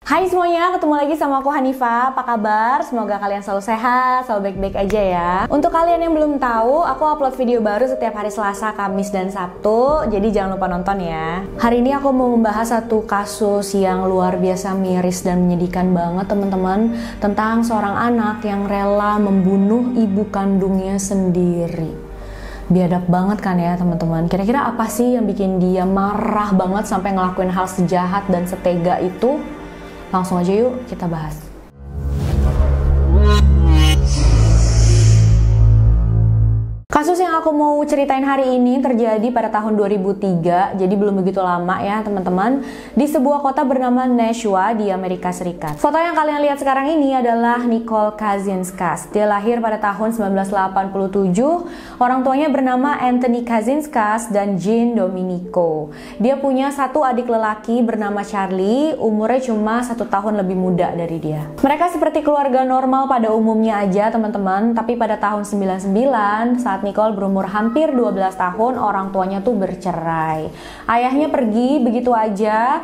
Hai semuanya, ketemu lagi sama aku Hanifah. Apa kabar? Semoga kalian selalu sehat, selalu baik-baik aja ya. Untuk kalian yang belum tahu, aku upload video baru setiap hari Selasa, Kamis, dan Sabtu. Jadi jangan lupa nonton ya. Hari ini aku mau membahas satu kasus yang luar biasa miris dan menyedihkan banget teman-teman. Tentang seorang anak yang rela membunuh ibu kandungnya sendiri. Biadab banget kan ya teman-teman. Kira-kira apa sih yang bikin dia marah banget sampai ngelakuin hal sejahat dan setega itu? Langsung aja yuk kita bahas. Kasus yang aku mau ceritain hari ini terjadi pada tahun 2003, jadi belum begitu lama ya teman-teman, di sebuah kota bernama Nashua di Amerika Serikat. Foto yang kalian lihat sekarang ini adalah Nicole Kazinskas. Dia lahir pada tahun 1987, orang tuanya bernama Anthony Kazinskas dan Jean Dominico. Dia punya satu adik lelaki bernama Charlie, umurnya cuma 1 tahun lebih muda dari dia. Mereka seperti keluarga normal pada umumnya aja teman-teman, tapi pada tahun 99 saat Nicole berumur hampir 12 tahun, orang tuanya tuh bercerai. Ayahnya pergi begitu aja,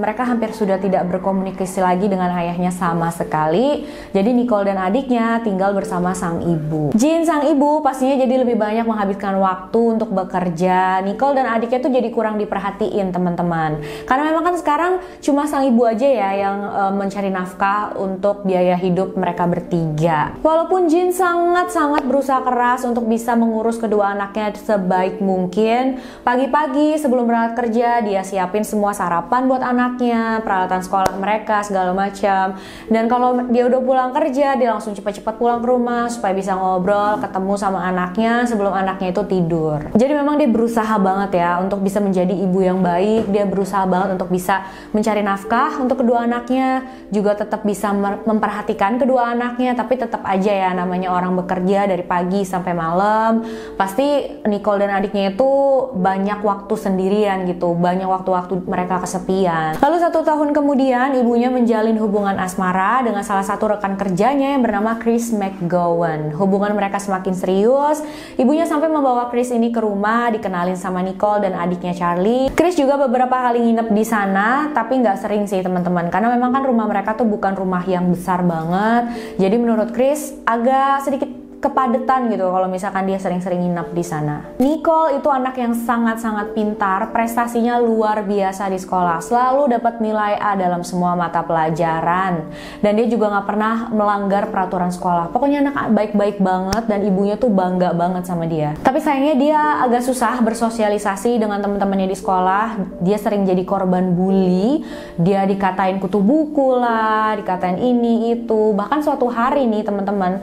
mereka hampir sudah tidak berkomunikasi lagi dengan ayahnya sama sekali. Jadi Nicole dan adiknya tinggal bersama sang ibu. Jean, sang ibu, pastinya jadi lebih banyak menghabiskan waktu untuk bekerja. Nicole dan adiknya tuh jadi kurang diperhatiin teman-teman. Karena memang kan sekarang cuma sang ibu aja ya yang mencari nafkah untuk biaya hidup mereka bertiga. Walaupun Jean sangat-sangat berusaha keras untuk bisa mengurus kedua anaknya sebaik mungkin. Pagi-pagi sebelum berangkat kerja, dia siapin semua sarapan buat anaknya, peralatan sekolah mereka, segala macam. Dan kalau dia udah pulang kerja, dia langsung cepat-cepat pulang ke rumah supaya bisa ngobrol, ketemu sama anaknya sebelum anaknya itu tidur. Jadi memang dia berusaha banget ya untuk bisa menjadi ibu yang baik. Dia berusaha banget untuk bisa mencari nafkah untuk kedua anaknya, juga tetap bisa memperhatikan kedua anaknya. Tapi tetap aja ya, namanya orang bekerja dari pagi sampai malam, pasti Nicole dan adiknya itu banyak waktu sendirian gitu, banyak waktu-waktu mereka kesepian. Lalu 1 tahun kemudian ibunya menjalin hubungan asmara dengan salah satu rekan kerjanya yang bernama Chris McGowan. Hubungan mereka semakin serius, ibunya sampai membawa Chris ini ke rumah, dikenalin sama Nicole dan adiknya Charlie. Chris juga beberapa kali nginep di sana, tapi nggak sering sih teman-teman, karena memang kan rumah mereka tuh bukan rumah yang besar banget. Jadi menurut Chris agak sedikit kepadatan gitu kalau misalkan dia sering-sering nginap di sana. Nicole itu anak yang sangat-sangat pintar, prestasinya luar biasa di sekolah, selalu dapat nilai A dalam semua mata pelajaran, dan dia juga nggak pernah melanggar peraturan sekolah. Pokoknya anak baik-baik banget dan ibunya tuh bangga banget sama dia. Tapi sayangnya dia agak susah bersosialisasi dengan teman-temannya di sekolah. Dia sering jadi korban bully, dia dikatain kutu buku lah, dikatain ini itu. Bahkan suatu hari nih teman-teman,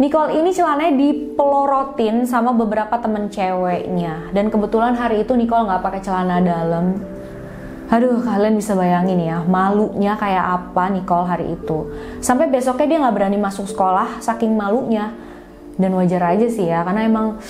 Nicole ini celananya dipelorotin sama beberapa temen ceweknya. Dan kebetulan hari itu Nicole nggak pakai celana dalam. Aduh, kalian bisa bayangin ya, malunya kayak apa Nicole hari itu. Sampai besoknya dia nggak berani masuk sekolah saking malunya. Dan wajar aja sih ya, karena emang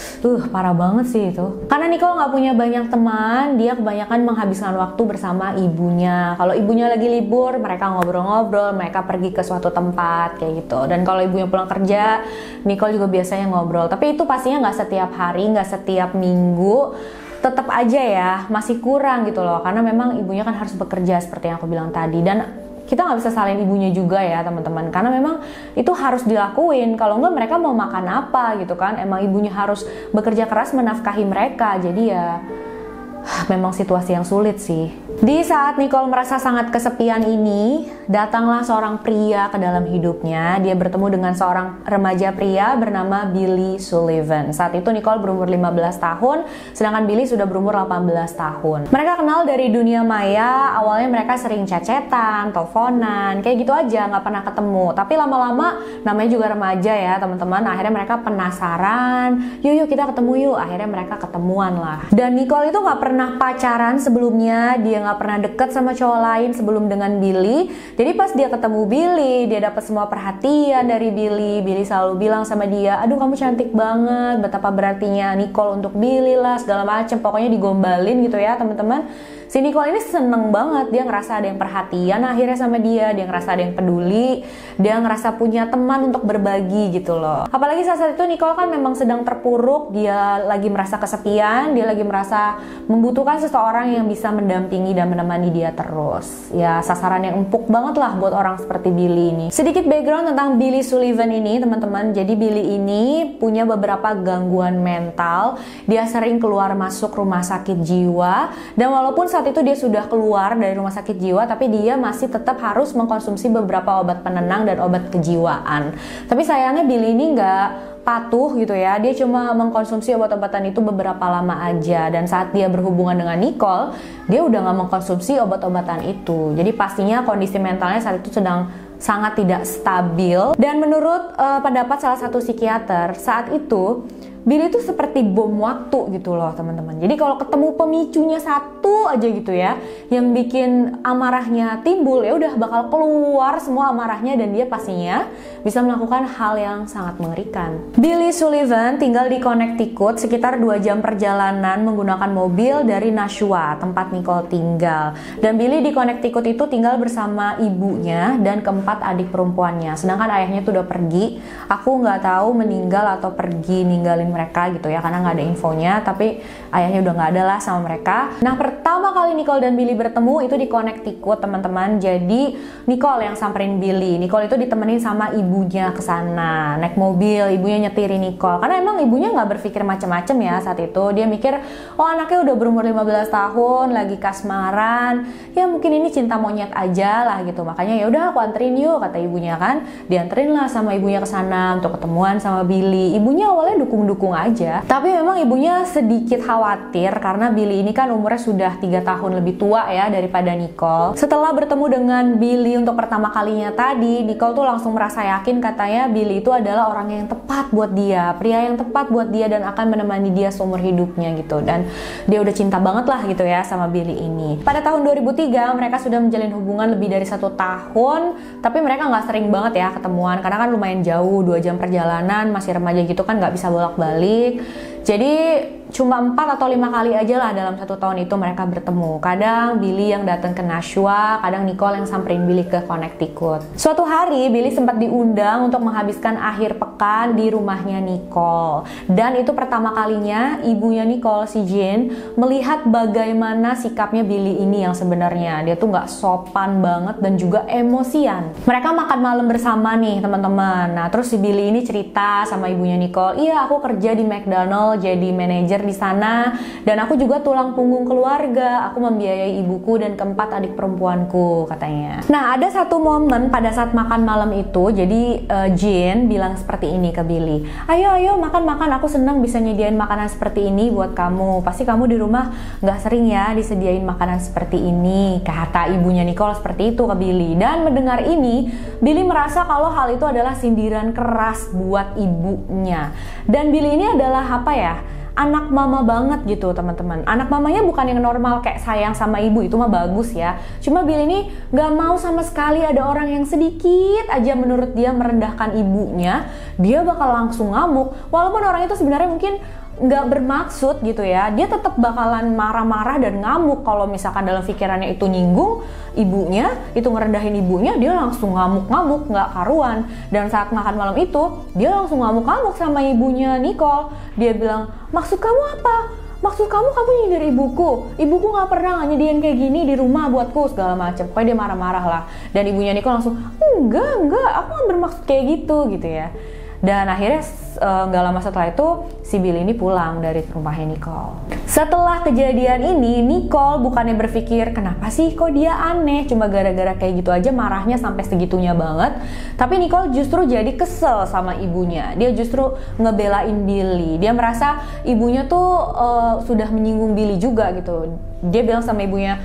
parah banget sih itu. Karena Nicole nggak punya banyak teman, dia kebanyakan menghabiskan waktu bersama ibunya. Kalau ibunya lagi libur, mereka ngobrol-ngobrol, mereka pergi ke suatu tempat kayak gitu. Dan kalau ibunya pulang kerja, Nicole juga biasanya ngobrol. Tapi itu pastinya nggak setiap hari, nggak setiap minggu. Tetap aja ya, masih kurang gitu loh. Karena memang ibunya kan harus bekerja seperti yang aku bilang tadi. Dan kita nggak bisa salahin ibunya juga ya teman-teman, karena memang itu harus dilakuin. Kalau nggak mereka mau makan apa gitu kan, emang ibunya harus bekerja keras menafkahi mereka. Jadi ya memang situasi yang sulit sih. Di saat Nicole merasa sangat kesepian ini, datanglah seorang pria ke dalam hidupnya. Dia bertemu dengan seorang remaja pria bernama Billy Sullivan. Saat itu Nicole berumur 15 tahun, sedangkan Billy sudah berumur 18 tahun. Mereka kenal dari dunia maya. Awalnya mereka sering chat-chatan, teleponan, kayak gitu aja, nggak pernah ketemu. Tapi lama-lama, namanya juga remaja ya teman-teman, akhirnya mereka penasaran, yuk kita ketemu yuk. Akhirnya mereka ketemuan lah. Dan Nicole itu nggak pernah pacaran sebelumnya, dia nggak pernah deket sama cowok lain sebelum dengan Billy. Jadi pas dia ketemu Billy, dia dapat semua perhatian dari Billy. Billy selalu bilang sama dia, aduh kamu cantik banget, betapa berartinya Nicole untuk Billy lah, segala macem. Pokoknya digombalin gitu ya teman-teman. si Nicole ini seneng banget, dia ngerasa ada yang perhatian akhirnya sama dia ngerasa ada yang peduli, dia ngerasa punya teman untuk berbagi gitu loh. Apalagi saat itu Nicole kan memang sedang terpuruk, dia lagi merasa kesepian, dia lagi merasa membutuhkan seseorang yang bisa mendampingi dan menemani dia terus. Ya sasaran yang empuk banget lah buat orang seperti Billy ini. Sedikit background tentang Billy Sullivan ini teman-teman. Jadi Billy ini punya beberapa gangguan mental, dia sering keluar masuk rumah sakit jiwa, dan walaupun saat itu dia sudah keluar dari rumah sakit jiwa, tapi dia masih tetap harus mengkonsumsi beberapa obat penenang dan obat kejiwaan. Tapi sayangnya Billy ini nggak patuh gitu ya, dia cuma mengkonsumsi obat-obatan itu beberapa lama aja, dan saat dia berhubungan dengan Nicole, dia udah nggak mengkonsumsi obat-obatan itu. Jadi pastinya kondisi mentalnya saat itu sedang sangat tidak stabil. Dan menurut pendapat salah satu psikiater, saat itu Billy itu seperti bom waktu gitu loh teman-teman. Jadi kalau ketemu pemicunya satu aja gitu ya, yang bikin amarahnya timbul, ya udah bakal keluar semua amarahnya dan dia pastinya bisa melakukan hal yang sangat mengerikan. Billy Sullivan tinggal di Connecticut, sekitar 2 jam perjalanan menggunakan mobil dari Nashua, tempat Nicole tinggal. Dan Billy di Connecticut itu tinggal bersama ibunya dan keempat adik perempuannya. Sedangkan ayahnya tuh udah pergi. Aku nggak tahu meninggal atau pergi ninggalin mereka gitu ya, karena nggak ada infonya, tapi ayahnya udah nggak ada lah sama mereka. Nah pertama kali Nicole dan Billy bertemu itu di Connecticut teman-teman. Jadi Nicole yang samperin Billy, Nicole itu ditemenin sama ibunya ke sana, naik mobil, ibunya nyetirin Nicole, karena emang ibunya nggak berpikir macam-macam ya saat itu. Dia mikir, oh anaknya udah berumur 15 tahun, lagi kasmaran, ya mungkin ini cinta monyet aja lah gitu, makanya ya udah aku anterin yuk, kata ibunya kan. Dianterin lah sama ibunya ke sana untuk ketemuan sama Billy. Ibunya awalnya dukung aja, tapi memang ibunya sedikit khawatir karena Billy ini kan umurnya sudah 3 tahun lebih tua ya daripada Nicole. Setelah bertemu dengan Billy untuk pertama kalinya tadi, Nicole tuh langsung merasa yakin, katanya Billy itu adalah orang yang tepat buat dia, pria yang tepat buat dia dan akan menemani dia seumur hidupnya gitu. Dan dia udah cinta banget lah gitu ya sama Billy ini. Pada tahun 2003 mereka sudah menjalin hubungan lebih dari 1 tahun, tapi mereka nggak sering banget ya ketemuan karena kan lumayan jauh, 2 jam perjalanan, masih remaja gitu kan, nggak bisa bolak-balik. Jadi cuma 4 atau 5 kali aja lah dalam 1 tahun itu mereka bertemu. Kadang Billy yang datang ke Nashua, kadang Nicole yang samperin Billy ke Connecticut. Suatu hari Billy sempat diundang untuk menghabiskan akhir pekan di rumahnya Nicole. Dan itu pertama kalinya ibunya Nicole, si Jane, melihat bagaimana sikapnya Billy ini yang sebenarnya. Dia tuh nggak sopan banget dan juga emosian. Mereka makan malam bersama nih teman-teman. Nah terus si Billy ini cerita sama ibunya Nicole, iya aku kerja di McDonald jadi manajer di sana, dan aku juga tulang punggung keluarga, aku membiayai ibuku dan keempat adik perempuanku, katanya. Nah ada satu momen pada saat makan malam itu, jadi Jane bilang seperti ini ke Billy, ayo makan, aku senang bisa nyediain makanan seperti ini buat kamu, pasti kamu di rumah nggak sering ya disediain makanan seperti ini, kata ibunya Nicole seperti itu ke Billy. Dan mendengar ini, Billy merasa kalau hal itu adalah sindiran keras buat ibunya. Dan Billy ini adalah apa ya, anak mama banget gitu teman-teman. Anak mamanya bukan yang normal kayak sayang sama ibu, itu mah bagus ya. Cuma Billy ini gak mau sama sekali ada orang yang sedikit aja menurut dia merendahkan ibunya, dia bakal langsung ngamuk. Walaupun orang itu sebenarnya mungkin nggak bermaksud gitu ya, dia tetap bakalan marah-marah dan ngamuk. Kalau misalkan dalam pikirannya itu nyinggung ibunya, itu ngerendahin ibunya, dia langsung ngamuk-ngamuk nggak karuan. Dan saat makan malam itu dia langsung ngamuk-ngamuk sama ibunya Nicole. Dia bilang, maksud kamu apa? Maksud kamu nyindir ibuku nggak pernah nyediain kayak gini di rumah buatku, segala macam. Pokoknya dia marah-marah lah. Dan ibunya Nicole langsung, enggak, aku nggak bermaksud kayak gitu ya. Dan akhirnya nggak lama setelah itu si Billy ini pulang dari rumahnya Nicole. Setelah kejadian ini, Nicole bukannya berpikir kenapa sih kok dia aneh, cuma gara-gara kayak gitu aja marahnya sampai segitunya banget. Tapi Nicole justru jadi kesel sama ibunya. Dia justru ngebelain Billy. Dia merasa ibunya tuh sudah menyinggung Billy juga gitu. Dia bilang sama ibunya,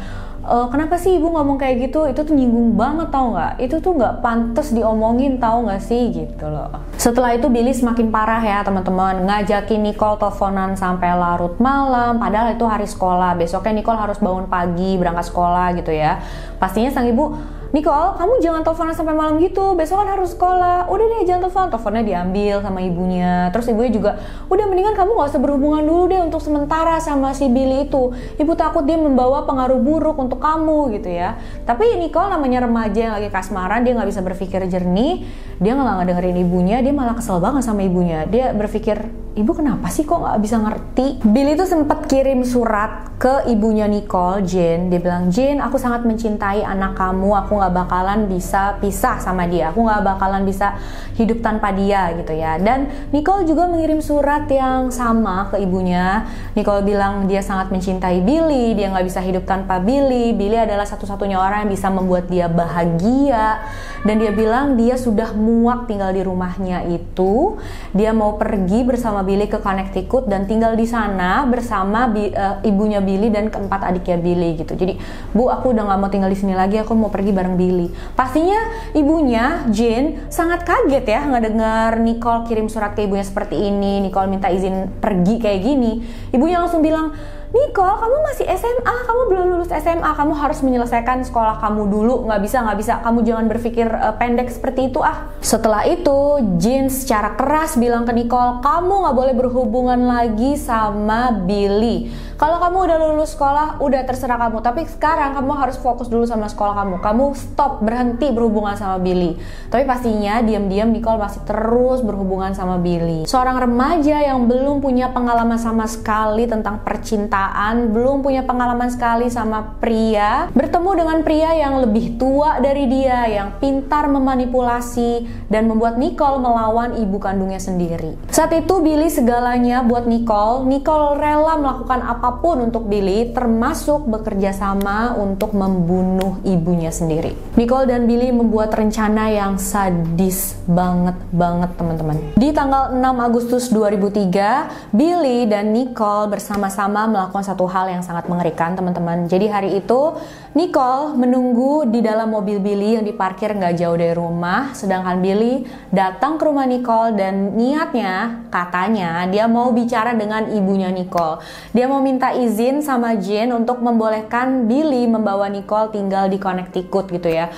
kenapa sih ibu ngomong kayak gitu? Itu tuh nyinggung banget, tau nggak? Itu tuh nggak pantas diomongin, tau nggak sih gitu loh. Setelah itu Billy semakin parah ya teman-teman, ngajakin Nicole teleponan sampai larut malam. Padahal itu hari sekolah, besoknya Nicole harus bangun pagi berangkat sekolah gitu ya. Pastinya sang ibu Nicole, kamu jangan teleponan sampai malam gitu, besok kan harus sekolah. Udah deh, jangan telepon. Teleponnya diambil sama ibunya. Terus ibunya juga, udah mendingan kamu gak usah berhubungan dulu deh untuk sementara sama si Billy itu. Ibu takut dia membawa pengaruh buruk untuk kamu gitu ya. Tapi Nicole namanya remaja yang lagi kasmaran, dia gak bisa berpikir jernih. Dia gak ngedengerin ibunya, dia malah kesel banget sama ibunya. Dia berpikir, ibu kenapa sih kok gak bisa ngerti? Billy tuh sempat kirim surat ke ibunya Nicole, Jane. Dia bilang, Jane, aku sangat mencintai anak kamu, aku gak bakalan bisa pisah sama dia, aku gak bakalan bisa hidup tanpa dia gitu ya. Dan Nicole juga mengirim surat yang sama ke ibunya. Nicole bilang dia sangat mencintai Billy, dia gak bisa hidup tanpa Billy. Billy adalah satu-satunya orang yang bisa membuat dia bahagia. Dan dia bilang dia sudah muak tinggal di rumahnya itu. Dia mau pergi bersama Billy ke Connecticut dan tinggal di sana bersama ibunya Billy dan keempat adiknya Billy gitu. Jadi, Bu, aku udah gak mau tinggal di sini lagi, aku mau pergi bareng Billy. Pastinya ibunya Jane sangat kaget ya ngedengar Nicole kirim surat ke ibunya seperti ini. Nicole minta izin pergi kayak gini. Ibunya langsung bilang, Nicole, kamu masih SMA, kamu belum lulus SMA, kamu harus menyelesaikan sekolah kamu dulu. Nggak bisa, kamu jangan berpikir pendek seperti itu ah. Setelah itu, Jane secara keras bilang ke Nicole, kamu nggak boleh berhubungan lagi sama Billy. Kalau kamu udah lulus sekolah, udah terserah kamu. Tapi sekarang kamu harus fokus dulu sama sekolah kamu. Kamu stop, berhenti berhubungan sama Billy. Tapi pastinya diam-diam Nicole masih terus berhubungan sama Billy. Seorang remaja yang belum punya pengalaman sama sekali tentang percintaan, belum punya pengalaman sekali sama pria, bertemu dengan pria yang lebih tua dari dia, yang pintar memanipulasi dan membuat Nicole melawan ibu kandungnya sendiri. Saat itu Billy segalanya buat Nicole. Nicole rela melakukan apapun untuk Billy, termasuk bekerja sama untuk membunuh ibunya sendiri. Nicole dan Billy membuat rencana yang sadis banget teman-teman. Di tanggal 6 Agustus 2003, Billy dan Nicole bersama-sama melakukan satu hal yang sangat mengerikan teman-teman. Jadi hari itu Nicole menunggu di dalam mobil Billy yang diparkir nggak jauh dari rumah, sedangkan Billy datang ke rumah Nicole dan niatnya, katanya dia mau bicara dengan ibunya Nicole. Dia mau minta izin sama Jane untuk membolehkan Billy membawa Nicole tinggal di Connecticut gitu ya.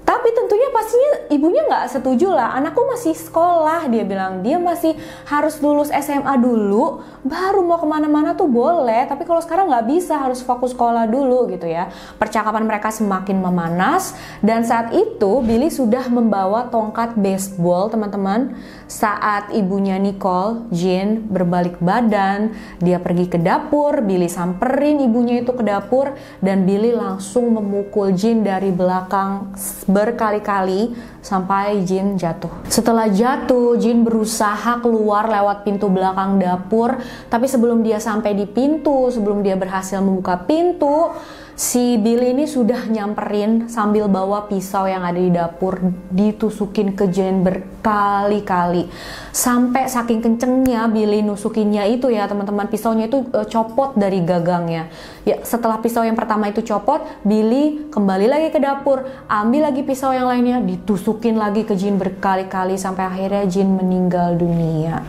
Tapi tentunya pastinya ibunya nggak setuju lah, anakku masih sekolah, dia bilang, dia masih harus lulus SMA dulu, baru mau kemana-mana tuh boleh, tapi kalau sekarang nggak bisa, harus fokus sekolah dulu gitu ya. Percakapan mereka semakin memanas, dan saat itu Billy sudah membawa tongkat baseball teman-teman. Saat ibunya Nicole, Jane, berbalik badan, dia pergi ke dapur, Billy samperin ibunya itu ke dapur, dan Billy langsung memukul Jane dari belakang berkali-kali sampai Jane jatuh. Setelah jatuh, Jane berusaha keluar lewat pintu belakang dapur, tapi sebelum dia sampai di pintu, sebelum dia berhasil membuka pintu, si Billy ini sudah nyamperin sambil bawa pisau yang ada di dapur, ditusukin ke Jane berkali-kali. Sampai saking kencengnya Billy nusukinnya itu ya teman-teman, pisaunya itu copot dari gagangnya. Ya, setelah pisau yang pertama itu copot, Billy kembali lagi ke dapur, ambil lagi pisau yang lainnya, ditusukin lagi ke Jane berkali-kali sampai akhirnya Jane meninggal dunia.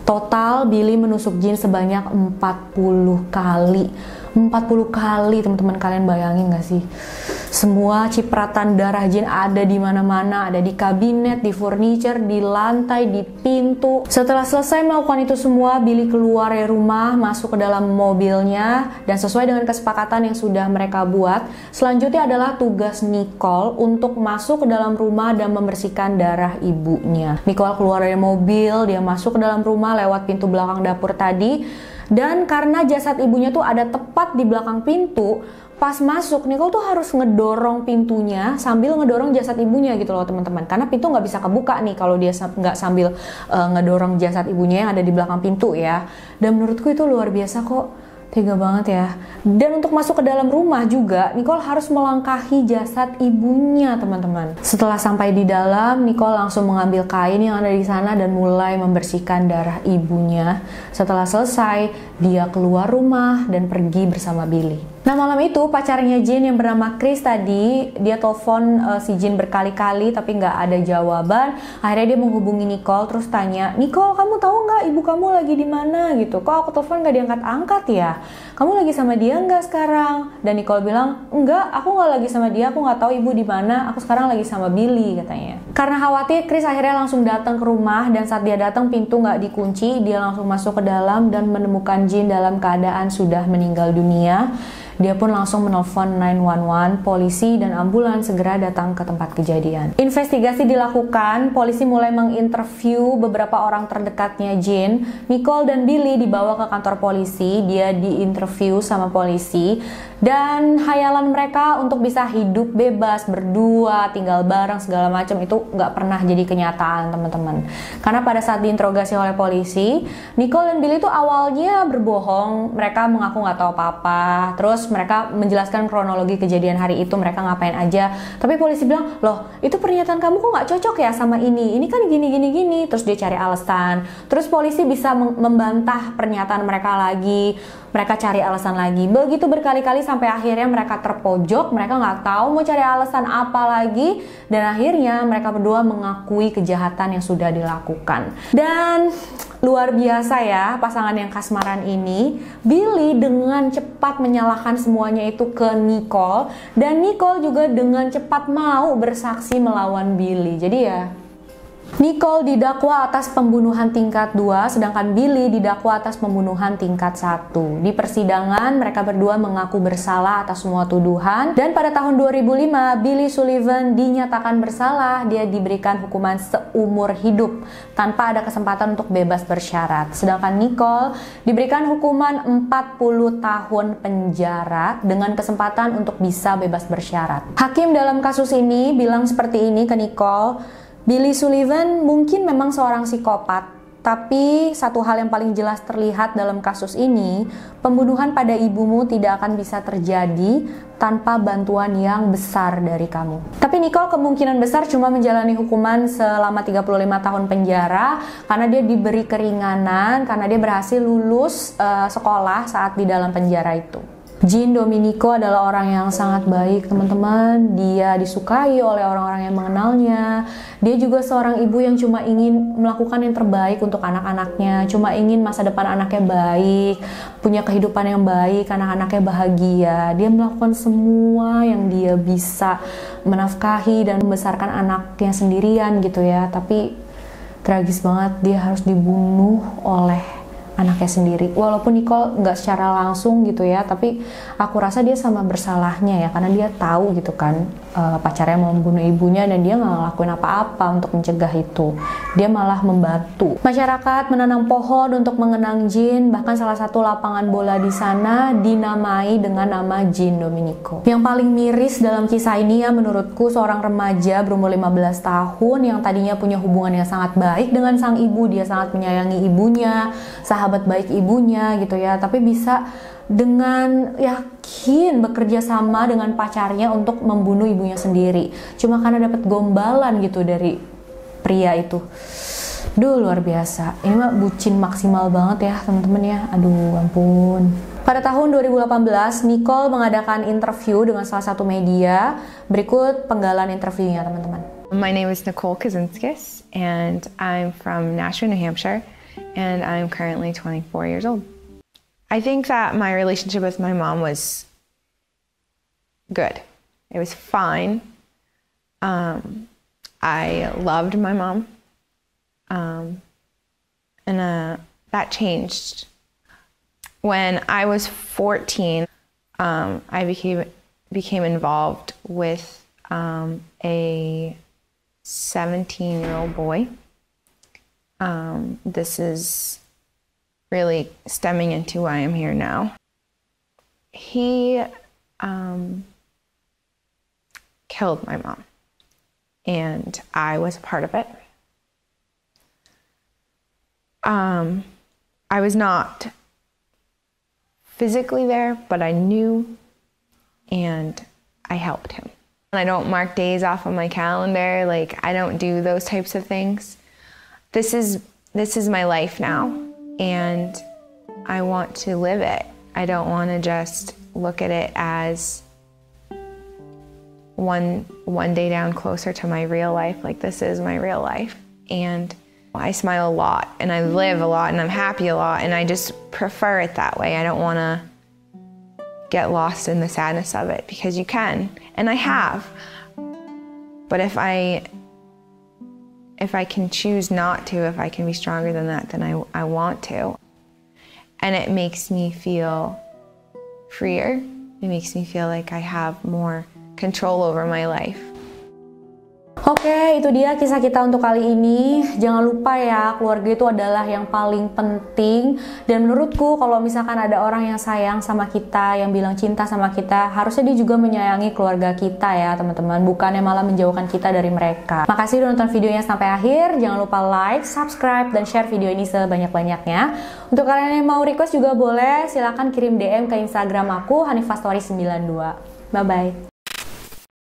Total Billy menusuk Jane sebanyak 40 kali. 40 kali teman-teman, kalian bayangin gak sih? Semua cipratan darah Jane ada di mana-mana, ada di kabinet, di furniture, di lantai, di pintu. Setelah selesai melakukan itu semua, Billy keluar dari rumah, masuk ke dalam mobilnya, dan sesuai dengan kesepakatan yang sudah mereka buat, selanjutnya adalah tugas Nicole untuk masuk ke dalam rumah dan membersihkan darah ibunya. Nicole keluar dari mobil, dia masuk ke dalam rumah lewat pintu belakang dapur tadi. Dan karena jasad ibunya tuh ada tepat di belakang pintu, pas masuk Nicole tuh harus ngedorong pintunya sambil ngedorong jasad ibunya gitu loh teman-teman. Karena pintu nggak bisa kebuka nih kalau dia nggak sambil ngedorong jasad ibunya yang ada di belakang pintu ya. Dan menurutku itu luar biasa kok. Tega banget ya. Dan untuk masuk ke dalam rumah juga, Nicole harus melangkahi jasad ibunya, teman-teman. Setelah sampai di dalam, Nicole langsung mengambil kain yang ada di sana dan mulai membersihkan darah ibunya. Setelah selesai, dia keluar rumah dan pergi bersama Billy. Nah malam itu pacarnya Jin yang bernama Chris tadi, dia telepon si Jin berkali-kali tapi nggak ada jawaban. Akhirnya dia menghubungi Nicole terus tanya, Nicole kamu tahu nggak ibu kamu lagi di mana gitu? Kok aku telepon nggak diangkat-angkat ya? Kamu lagi sama dia nggak sekarang? Dan Nicole bilang, enggak, aku nggak lagi sama dia, aku nggak tahu ibu di mana. Aku sekarang lagi sama Billy katanya. Karena khawatir, Chris akhirnya langsung datang ke rumah dan saat dia datang pintu nggak dikunci, dia langsung masuk ke dalam dan menemukan Jin dalam keadaan sudah meninggal dunia. Dia pun langsung menelpon 911, polisi dan ambulans segera datang ke tempat kejadian. Investigasi dilakukan, polisi mulai menginterview beberapa orang terdekatnya Jin. Nicole dan Billy dibawa ke kantor polisi, dia diinterview sama polisi. Dan hayalan mereka untuk bisa hidup bebas, berdua, tinggal bareng, segala macam itu nggak pernah jadi kenyataan teman-teman. Karena pada saat diinterogasi oleh polisi, Nicole dan Billy itu awalnya berbohong, mereka mengaku nggak tahu apa-apa. Terus mereka menjelaskan kronologi kejadian hari itu, mereka ngapain aja. Tapi polisi bilang, loh itu pernyataan kamu kok nggak cocok ya sama ini kan gini. Terus dia cari alasan. Terus polisi bisa membantah pernyataan mereka lagi. Mereka cari alasan lagi, begitu berkali-kali sampai akhirnya mereka terpojok, mereka nggak tahu mau cari alasan apa lagi, dan akhirnya mereka berdua mengakui kejahatan yang sudah dilakukan. Dan luar biasa ya pasangan yang kasmaran ini, Billy dengan cepat menyalahkan semuanya itu ke Nicole, dan Nicole juga dengan cepat mau bersaksi melawan Billy. Jadi ya, Nicole didakwa atas pembunuhan tingkat 2, sedangkan Billy didakwa atas pembunuhan tingkat 1. Di persidangan, mereka berdua mengaku bersalah atas semua tuduhan, dan pada tahun 2005, Billy Sullivan dinyatakan bersalah. Dia diberikan hukuman seumur hidup tanpa ada kesempatan untuk bebas bersyarat. Sedangkan Nicole diberikan hukuman 40 tahun penjara dengan kesempatan untuk bisa bebas bersyarat. Hakim dalam kasus ini bilang seperti ini ke Nicole, Billy Sullivan mungkin memang seorang psikopat, tapi satu hal yang paling jelas terlihat dalam kasus ini, pembunuhan pada ibumu tidak akan bisa terjadi tanpa bantuan yang besar dari kamu. Tapi Nicole kemungkinan besar cuma menjalani hukuman selama 35 tahun penjara karena dia diberi keringanan, karena dia berhasil lulus sekolah saat di dalam penjara itu. Jin Domenico adalah orang yang sangat baik teman-teman. Dia disukai oleh orang-orang yang mengenalnya. Dia juga seorang ibu yang cuma ingin melakukan yang terbaik untuk anak-anaknya, cuma ingin masa depan anaknya baik, punya kehidupan yang baik, anak-anaknya bahagia. Dia melakukan semua yang dia bisa, menafkahi dan membesarkan anaknya sendirian gitu ya. Tapi tragis banget, dia harus dibunuh oleh anaknya sendiri. Walaupun Nicole nggak secara langsung gitu ya, tapi aku rasa dia sama bersalahnya ya, karena dia tahu gitu kan pacarnya mau membunuh ibunya dan dia nggak ngelakuin apa-apa untuk mencegah itu. Dia malah membantu. Masyarakat menanam pohon untuk mengenang Jin, bahkan salah satu lapangan bola di sana dinamai dengan nama Jin Domenico. Yang paling miris dalam kisah ini ya menurutku, seorang remaja berumur 15 tahun yang tadinya punya hubungan yang sangat baik dengan sang ibu, dia sangat menyayangi ibunya, sahabat baik ibunya gitu ya, tapi bisa dengan yakin bekerja sama dengan pacarnya untuk membunuh ibunya sendiri cuma karena dapat gombalan gitu dari pria itu. Duh, luar biasa. Ini mah bucin maksimal banget ya teman-teman ya. Aduh ampun. Pada tahun 2018, Nicole mengadakan interview dengan salah satu media. Berikut penggalan interviewnya teman-teman. My name is Nicole Kaczynskis and I'm from Nashua, New Hampshire, and I'm currently 24 years old. I think that my relationship with my mom was good. It was fine. I loved my mom. And that changed. When I was 14, I became involved with a 17-year-old boy. This is really stemming into why I'm here now. He killed my mom, and I was a part of it. I was not physically there, but I knew, and I helped him. I don't mark days off on my calendar, like I don't do those types of things. This is my life now, and I want to live it. I don't want to just look at it as one day down closer to my real life. Like, this is my real life. And I smile a lot, and I live a lot, and I'm happy a lot, and I just prefer it that way. I don't want to get lost in the sadness of it, because you can, and I have. But if I can choose not to, if I can be stronger than that, then I want to. And it makes me feel freer. It makes me feel like I have more control over my life. Oke, itu dia kisah kita untuk kali ini. Jangan lupa ya, keluarga itu adalah yang paling penting. Dan menurutku kalau misalkan ada orang yang sayang sama kita, yang bilang cinta sama kita, harusnya dia juga menyayangi keluarga kita ya teman-teman. Bukannya malah menjauhkan kita dari mereka. Makasih udah nonton videonya sampai akhir. Jangan lupa like, subscribe, dan share video ini sebanyak-banyaknya. Untuk kalian yang mau request juga boleh. Silahkan kirim DM ke Instagram aku, hanifastori92. Bye-bye.